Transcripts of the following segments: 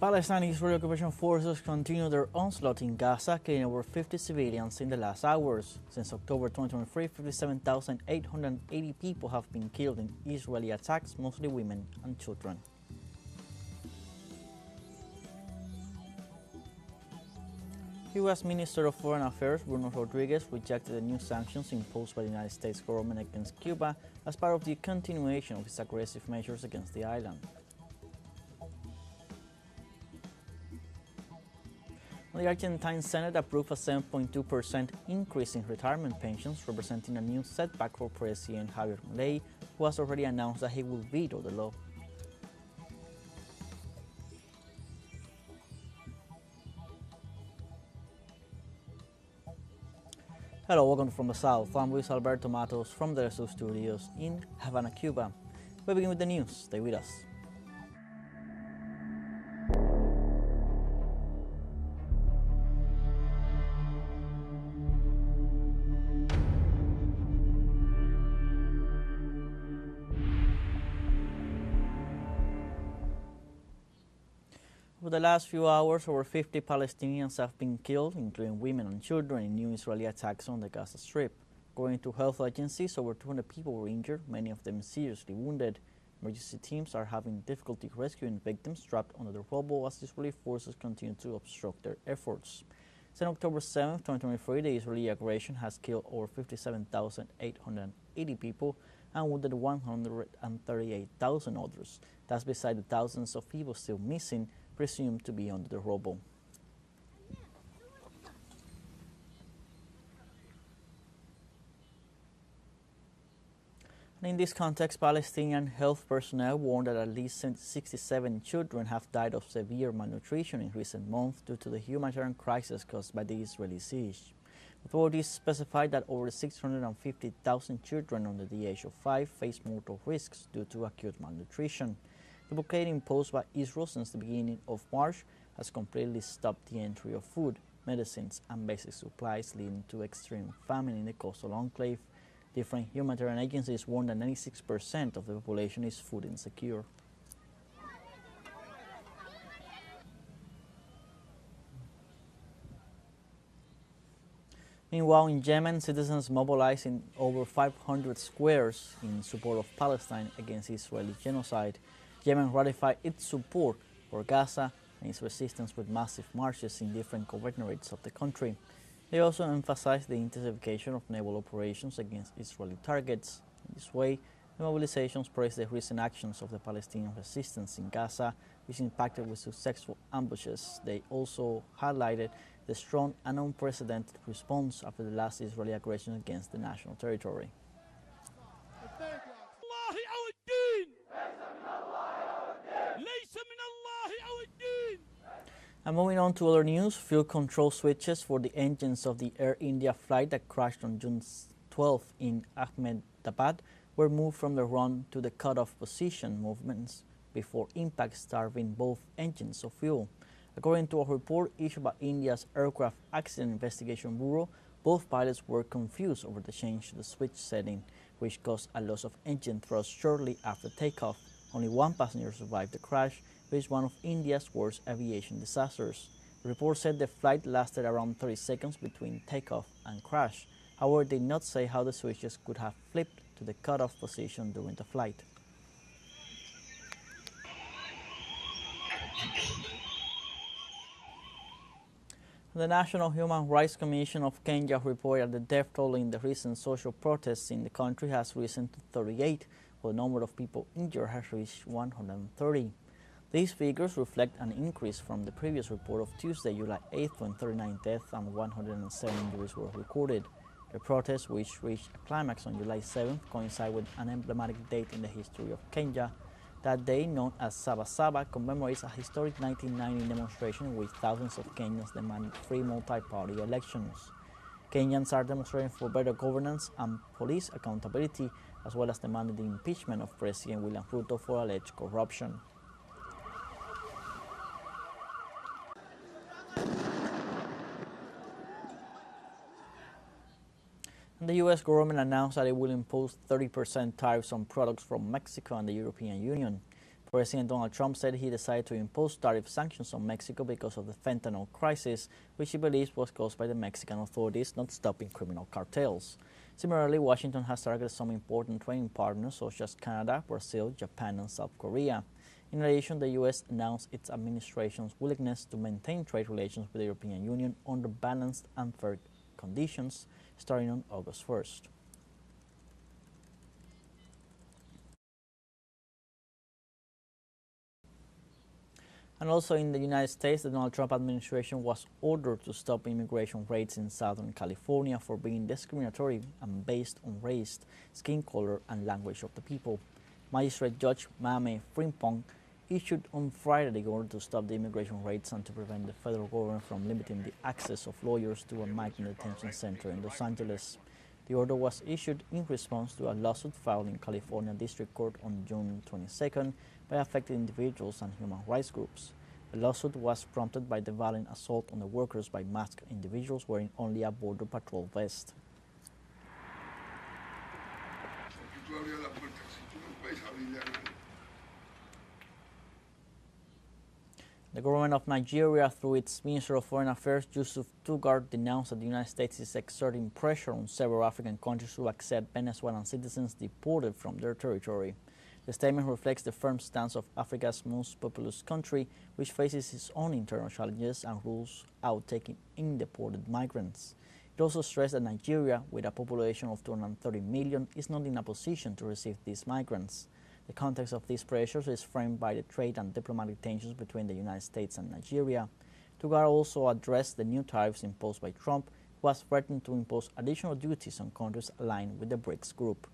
Palestine-Israeli occupation forces continue their onslaught in Gaza, killing over 50 civilians in the last hours. Since October 2023, 57,880 people have been killed in Israeli attacks, mostly women and children. U.S. Minister of Foreign Affairs Bruno Rodriguez rejected the new sanctions imposed by the United States government against Cuba as part of the continuation of its aggressive measures against the island. The Argentine Senate approved a 7.2% increase in retirement pensions, representing a new setback for President Javier Milei, who has already announced that he will veto the law. Hello, welcome from the South. I'm Luis Alberto Matos from the TeleSUR studios in Havana, Cuba. We begin with the news. Stay with us. Over the last few hours, over 50 Palestinians have been killed, including women and children, in new Israeli attacks on the Gaza Strip. According to health agencies, over 200 people were injured, many of them seriously wounded. Emergency teams are having difficulty rescuing victims trapped under the rubble as Israeli forces continue to obstruct their efforts. Since October 7, 2023, the Israeli aggression has killed over 57,880 people and wounded 138,000 others. That's beside the thousands of people still missing, presumed to be under the rubble. And in this context, Palestinian health personnel warned that at least 67 children have died of severe malnutrition in recent months due to the humanitarian crisis caused by the Israeli siege. Authorities specified that over 650,000 children under the age of 5 face mortal risks due to acute malnutrition. The blockade imposed by Israel since the beginning of March has completely stopped the entry of food, medicines, and basic supplies, leading to extreme famine in the coastal enclave. Different humanitarian agencies warn that 96% of the population is food insecure. Meanwhile, in Yemen, citizens mobilized in over 500 squares in support of Palestine against Israeli genocide. Yemen ratified its support for Gaza and its resistance with massive marches in different governorates of the country. They also emphasized the intensification of naval operations against Israeli targets. In this way, the mobilizations praised the recent actions of the Palestinian resistance in Gaza, which impacted with successful ambushes. They also highlighted the strong and unprecedented response after the last Israeli aggression against the national territory. And moving on to other news, fuel control switches for the engines of the Air India flight that crashed on June 12 in Ahmedabad were moved from the run to the cutoff position movements before impact, starving both engines of fuel. According to a report issued by India's Aircraft Accident Investigation Bureau, both pilots were confused over the change to the switch setting, which caused a loss of engine thrust shortly after takeoff. Only one passenger survived the crash, which is one of India's worst aviation disasters. The report said the flight lasted around 30 seconds between takeoff and crash. However, they did not say how the switches could have flipped to the cutoff position during the flight. The National Human Rights Commission of Kenya reported that the death toll in the recent social protests in the country has risen to 38, while the number of people injured has reached 130. These figures reflect an increase from the previous report of Tuesday, July 8th, when 39 deaths and 107 injuries were recorded. The protests, which reached a climax on July 7th, coincide with an emblematic date in the history of Kenya. That day, known as Sabasaba, commemorates a historic 1990 demonstration in which thousands of Kenyans demanded free multi-party elections. Kenyans are demonstrating for better governance and police accountability, as well as demanding the impeachment of President William Ruto for alleged corruption. The U.S. government announced that it will impose 30% tariffs on products from Mexico and the European Union. President Donald Trump said he decided to impose tariff sanctions on Mexico because of the fentanyl crisis, which he believes was caused by the Mexican authorities not stopping criminal cartels. Similarly, Washington has targeted some important trading partners such as Canada, Brazil, Japan, and South Korea. In addition, the U.S. announced its administration's willingness to maintain trade relations with the European Union under balanced and fair conditions starting on August 1st. And also in the United States, the Donald Trump administration was ordered to stop immigration raids in Southern California for being discriminatory and based on race, skin color, and language of the people. Magistrate Judge Mame Frimpong issued on Friday the order to stop the immigration raids and to prevent the federal government from limiting the access of lawyers to a migrant detention center in Los Angeles. The order was issued in response to a lawsuit filed in California District Court on June 22nd by affected individuals and human rights groups. The lawsuit was prompted by the violent assault on the workers by masked individuals wearing only a border patrol vest. The government of Nigeria, through its Minister of Foreign Affairs, Yusuf Tuggar, denounced that the United States is exerting pressure on several African countries to accept Venezuelan citizens deported from their territory. The statement reflects the firm stance of Africa's most populous country, which faces its own internal challenges and rules out taking in deported migrants. It also stressed that Nigeria, with a population of 230 million, is not in a position to receive these migrants. The context of these pressures is framed by the trade and diplomatic tensions between the United States and Nigeria. Tuggar also addressed the new tariffs imposed by Trump, who has threatened to impose additional duties on countries aligned with the BRICS group.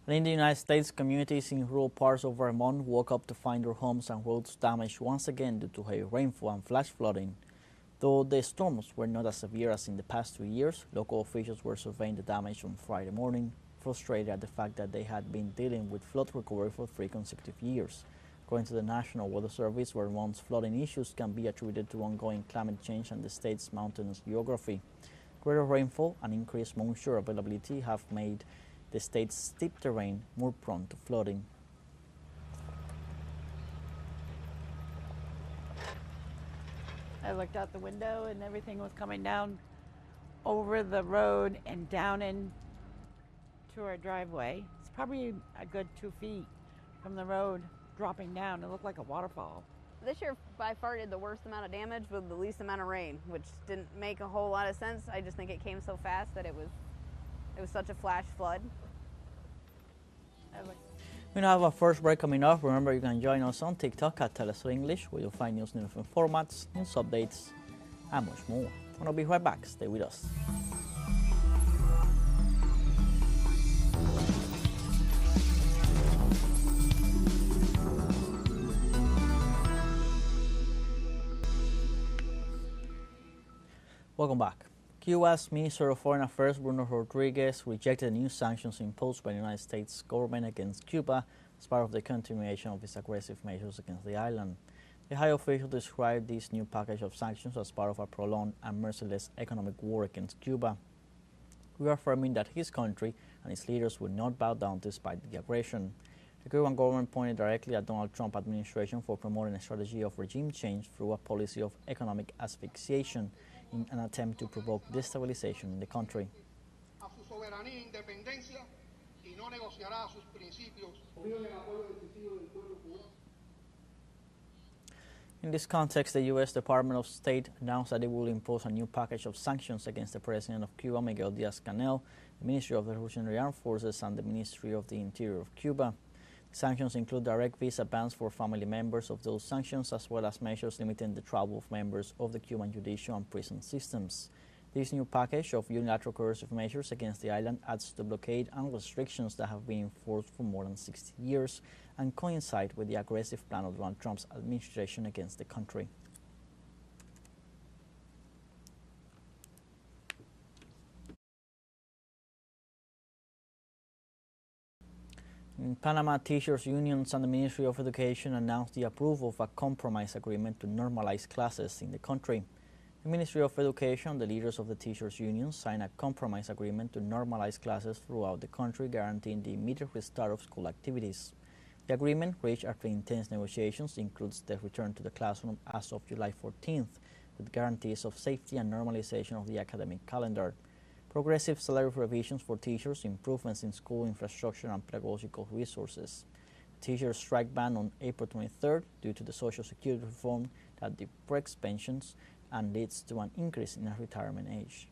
And in the United States, communities in rural parts of Vermont woke up to find their homes and roads damaged once again due to heavy rainfall and flash flooding. Though the storms were not as severe as in the past 2 years, local officials were surveying the damage on Friday morning, frustrated at the fact that they had been dealing with flood recovery for 3 consecutive years. According to the National Weather Service, Vermont's flooding issues can be attributed to ongoing climate change and the state's mountainous geography. Greater rainfall and increased moisture availability have made the state's steep terrain more prone to flooding. I looked out the window and everything was coming down over the road and down into our driveway. It's probably a good 2 feet from the road dropping down. It looked like a waterfall. This year by far did the worst amount of damage with the least amount of rain, which didn't make a whole lot of sense. I just think it came so fast that it was such a flash flood. We now have our first break coming up. Remember, you can join us on TikTok at TeleSUR English, where you'll find news in different formats, news updates, and much more. And I'll be right back. Stay with us. Welcome back. Cuba's Minister of Foreign Affairs, Bruno Rodriguez, rejected the new sanctions imposed by the United States government against Cuba as part of the continuation of its aggressive measures against the island. The high official described this new package of sanctions as part of a prolonged and merciless economic war against Cuba, reaffirming that his country and its leaders would not bow down despite the aggression. The Cuban government pointed directly at Donald Trump administration for promoting a strategy of regime change through a policy of economic asphyxiation in an attempt to provoke destabilization in the country. In this context, the U.S. Department of State announced that it will impose a new package of sanctions against the President of Cuba, Miguel Díaz-Canel, the Ministry of the Revolutionary Armed Forces, and the Ministry of the Interior of Cuba. Sanctions include direct visa bans for family members of those sanctions, as well as measures limiting the travel of members of the Cuban judicial and prison systems. This new package of unilateral coercive measures against the island adds to the blockade and restrictions that have been enforced for more than 60 years and coincide with the aggressive plan of Donald Trump's administration against the country. In In Panama, teachers' unions and the Ministry of Education announced the approval of a compromise agreement to normalize classes in the country. The Ministry of Education, the leaders of the teachers' unions, signed a compromise agreement to normalize classes throughout the country, guaranteeing the immediate restart of school activities. The agreement, reached after intense negotiations, includes the return to the classroom as of July 14th, with guarantees of safety and normalization of the academic calendar. Progressive salary revisions for teachers, improvements in school infrastructure and pedagogical resources. The teachers' strike ban on April 23rd due to the Social Security reform that depresses pensions and leads to an increase in the retirement age.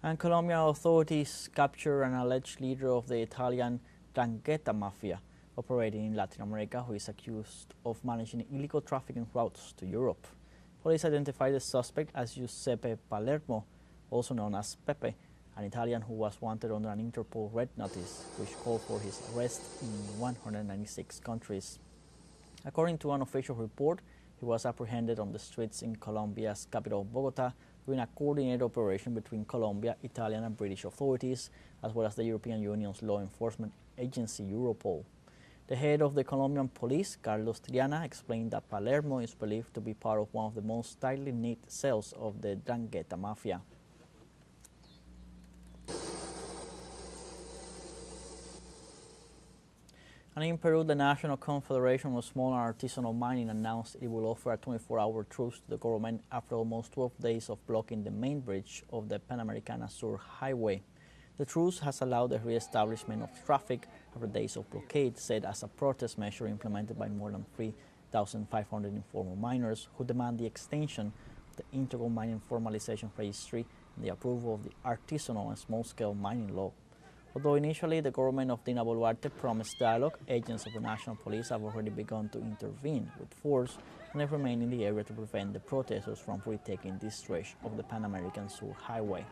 And Colombian authorities captured an alleged leader of the Italian 'Ndrangheta mafia operating in Latin America, who is accused of managing illegal trafficking routes to Europe. Police identified the suspect as Giuseppe Palermo, also known as Pepe, an Italian who was wanted under an Interpol red notice, which called for his arrest in 196 countries. According to an official report, he was apprehended on the streets in Colombia's capital, Bogota, during a coordinated operation between Colombia, Italian and British authorities, as well as the European Union's law enforcement agency, Europol. The head of the Colombian police, Carlos Triana, explained that Palermo is believed to be part of one of the most tightly knit cells of the 'Ndrangheta mafia. And in Peru, the National Confederation of Small and Artisanal Mining announced it will offer a 24-hour truce to the government after almost 12 days of blocking the main bridge of the Panamericana Sur highway. The truce has allowed the re-establishment of traffic after days of blockade, said as a protest measure implemented by more than 3,500 informal miners who demand the extension of the Integral Mining Formalization Registry and the approval of the artisanal and small-scale mining law. Although initially the government of Dina Boluarte promised dialogue, agents of the National Police have already begun to intervene with force and have remained in the area to prevent the protesters from retaking this stretch of the Pan American Sur highway.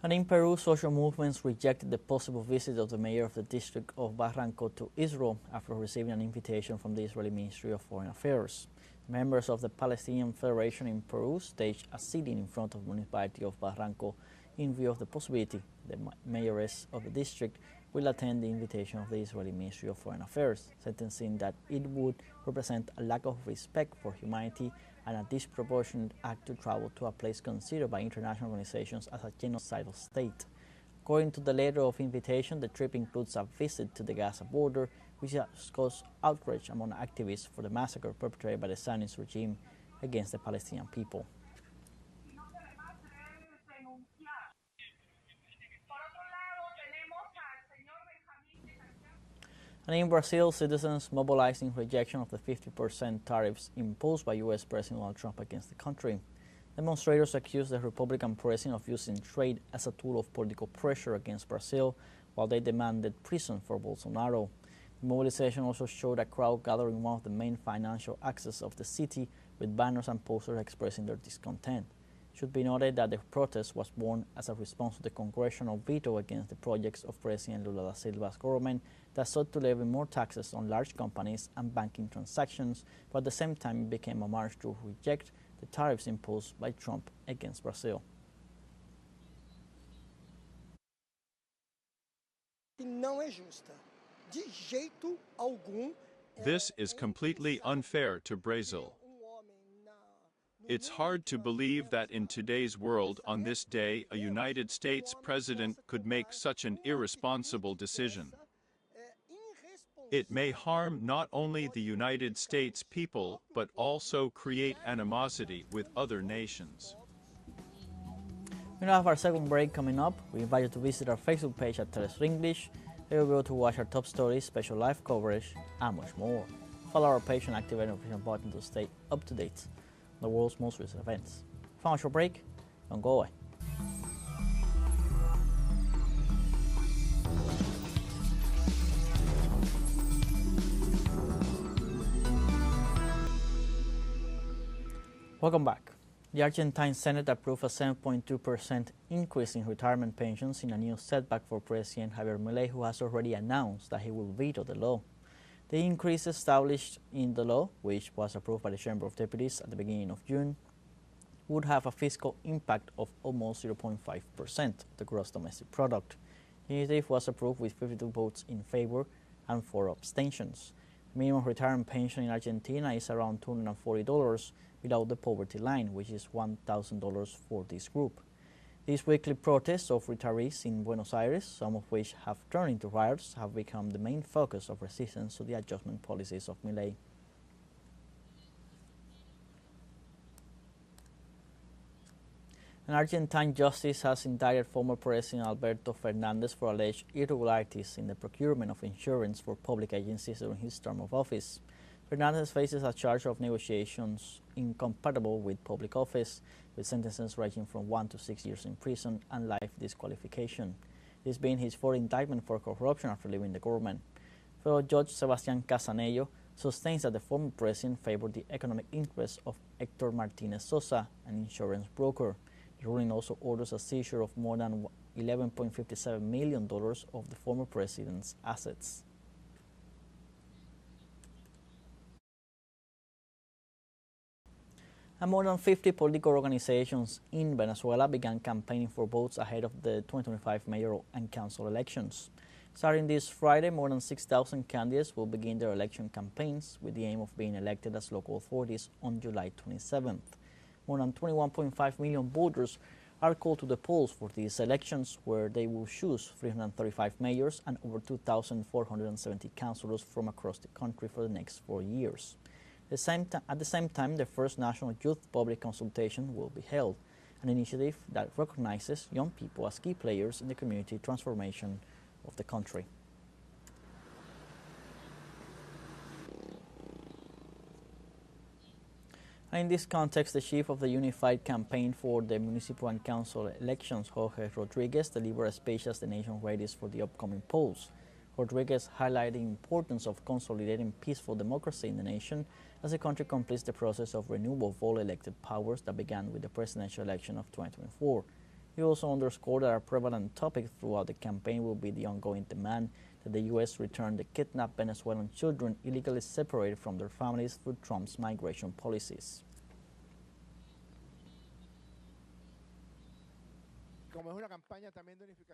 And in Peru, social movements rejected the possible visit of the mayor of the district of Barranco to Israel after receiving an invitation from the Israeli Ministry of Foreign Affairs. Members of the Palestinian Federation in Peru staged a sit-in in front of the municipality of Barranco in view of the possibility the mayoress of the district will attend the invitation of the Israeli Ministry of Foreign Affairs, sentencing that it would represent a lack of respect for humanity and a disproportionate act to travel to a place considered by international organizations as a genocidal state. According to the letter of invitation, the trip includes a visit to the Gaza border, which has caused outrage among activists for the massacre perpetrated by the Zionist regime against the Palestinian people. And in Brazil, citizens mobilized in rejection of the 50% tariffs imposed by U.S. President Donald Trump against the country. Demonstrators accused the Republican president of using trade as a tool of political pressure against Brazil, while they demanded prison for Bolsonaro. The mobilization also showed a crowd gathering in one of the main financial axes of the city, with banners and posters expressing their discontent. It should be noted that the protest was born as a response to the congressional veto against the projects of President Lula da Silva's government that sought to levy more taxes on large companies and banking transactions, but at the same time it became a march to reject the tariffs imposed by Trump against Brazil. This is completely unfair to Brazil. It's hard to believe that in today's world, on this day, a United States president could make such an irresponsible decision. It may harm not only the United States people, but also create animosity with other nations. We now have our second break coming up. We invite you to visit our Facebook page at TeleSUR English. There you'll be able to watch our top stories, special live coverage, and much more. Follow our page and activate the notification button to stay up to date on the world's most recent events. Final short break, don't go away. Welcome back. The Argentine Senate approved a 7.2% increase in retirement pensions in a new setback for President Javier Milei, who has already announced that he will veto the law. The increase established in the law, which was approved by the Chamber of Deputies at the beginning of June, would have a fiscal impact of almost 0.5% of the gross domestic product. The initiative was approved with 52 votes in favor and 4 abstentions. The minimum retirement pension in Argentina is around $240 without the poverty line, which is $1,000 for this group. These weekly protests of retirees in Buenos Aires, some of which have turned into riots, have become the main focus of resistance to the adjustment policies of Milei. An Argentine justice has indicted former President Alberto Fernandez for alleged irregularities in the procurement of insurance for public agencies during his term of office. Fernandez faces a charge of negotiations incompatible with public office, with sentences ranging from 1 to 6 years in prison and life disqualification. This being his fourth indictment for corruption after leaving the government. Fellow Judge Sebastián Casanello sustains that the former president favored the economic interests of Héctor Martínez Sosa, an insurance broker. The ruling also orders a seizure of more than $11.57 million of the former president's assets. And more than 50 political organizations in Venezuela began campaigning for votes ahead of the 2025 mayoral and council elections. Starting this Friday, more than 6,000 candidates will begin their election campaigns with the aim of being elected as local authorities on July 27th. More than 21.5 million voters are called to the polls for these elections, where they will choose 335 mayors and over 2,470 councillors from across the country for the next 4 years. At the same time, the first national youth public consultation will be held, an initiative that recognizes young people as key players in the community transformation of the country. And in this context, the chief of the Unified Campaign for the Municipal and Council elections, Jorge Rodriguez, delivered a speech as the nation readies for the upcoming polls. Rodriguez highlighted the importance of consolidating peaceful democracy in the nation as the country completes the process of renewal of all elected powers that began with the presidential election of 2024. He also underscored that a prevalent topic throughout the campaign will be the ongoing demand that the U.S. return the kidnapped Venezuelan children illegally separated from their families through Trump's migration policies.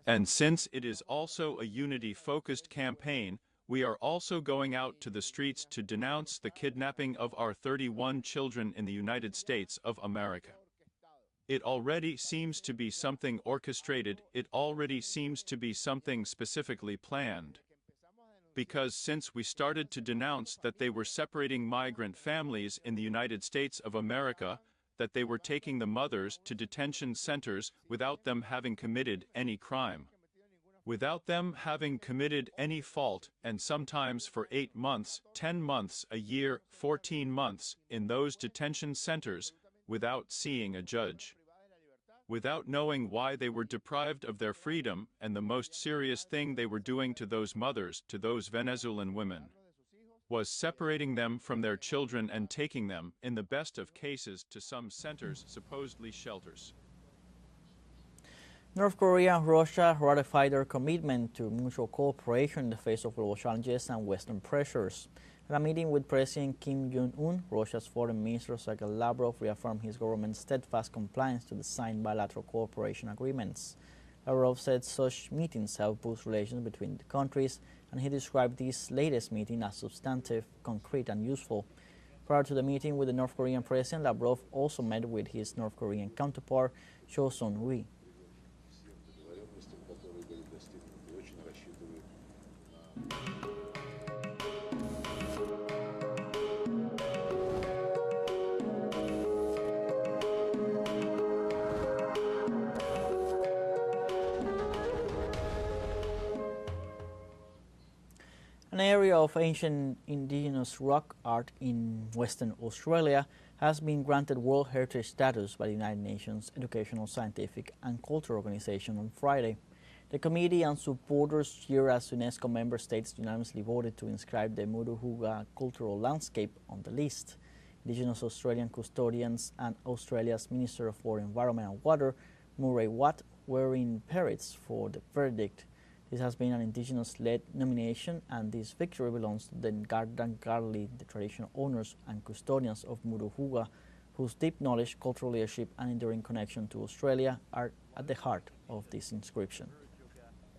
And since it is also a unity-focused campaign, we are also going out to the streets to denounce the kidnapping of our 31 children in the United States of America. It already seems to be something orchestrated, it already seems to be something specifically planned. Because since we started to denounce that they were separating migrant families in the United States of America, that they were taking the mothers to detention centers without them having committed any crime, without them having committed any fault, and sometimes for 8 months, 10 months, a year, 14 months, in those detention centers, without seeing a judge, without knowing why they were deprived of their freedom, and the most serious thing they were doing to those mothers, to those Venezuelan women, was separating them from their children and taking them, in the best of cases, to some centers, supposedly shelters. North Korea and Russia ratified their commitment to mutual cooperation in the face of global challenges and Western pressures. At a meeting with President Kim Jong-un, Russia's Foreign Minister Sergei Lavrov reaffirmed his government's steadfast compliance to the signed bilateral cooperation agreements. Lavrov said such meetings help boost relations between the countries, and he described this latest meeting as substantive, concrete, and useful. Prior to the meeting with the North Korean president, Lavrov also met with his North Korean counterpart, Cho Son-hui. An area of ancient indigenous rock art in Western Australia has been granted World Heritage status by the United Nations Educational, Scientific and Cultural Organization on Friday. The committee and supporters here as UNESCO member states unanimously voted to inscribe the Murujuga cultural landscape on the list. Indigenous Australian custodians and Australia's Minister for Environment and Water, Murray Watt, were in Paris for the verdict. This has been an Indigenous-led nomination, and this victory belongs to the Ngarda-Ngarli, the traditional owners and custodians of Murujuga, whose deep knowledge, cultural leadership, and enduring connection to Australia are at the heart of this inscription.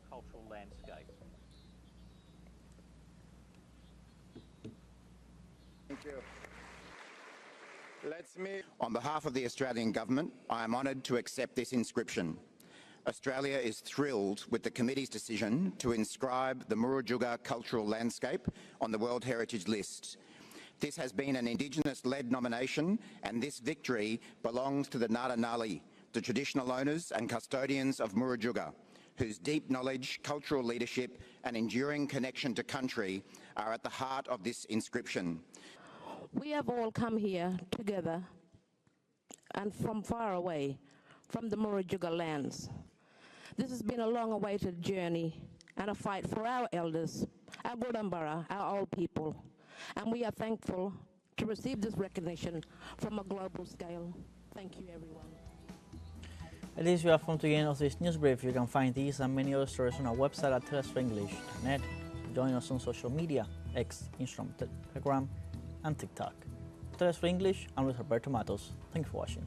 Cultural landscape. Thank you. On behalf of the Australian Government, I am honoured to accept this inscription. Australia is thrilled with the committee's decision to inscribe the Murujuga cultural landscape on the World Heritage List. This has been an Indigenous-led nomination, and this victory belongs to the Ngarda-Ngarli, the traditional owners and custodians of Murujuga, whose deep knowledge, cultural leadership and enduring connection to country are at the heart of this inscription. We have all come here together and from far away, from the Murujuga lands. This has been a long-awaited journey and a fight for our elders, our Gurambara, our old people, and we are thankful to receive this recognition from a global scale. Thank you, everyone. At least we have come to the end of this news brief. You can find these and many other stories on our website at TeleSUR.net. Join us on social media, X, Instagram, Telegram, and TikTok. TeleSUR English, I'm Luis Alberto Matos. Thank you for watching.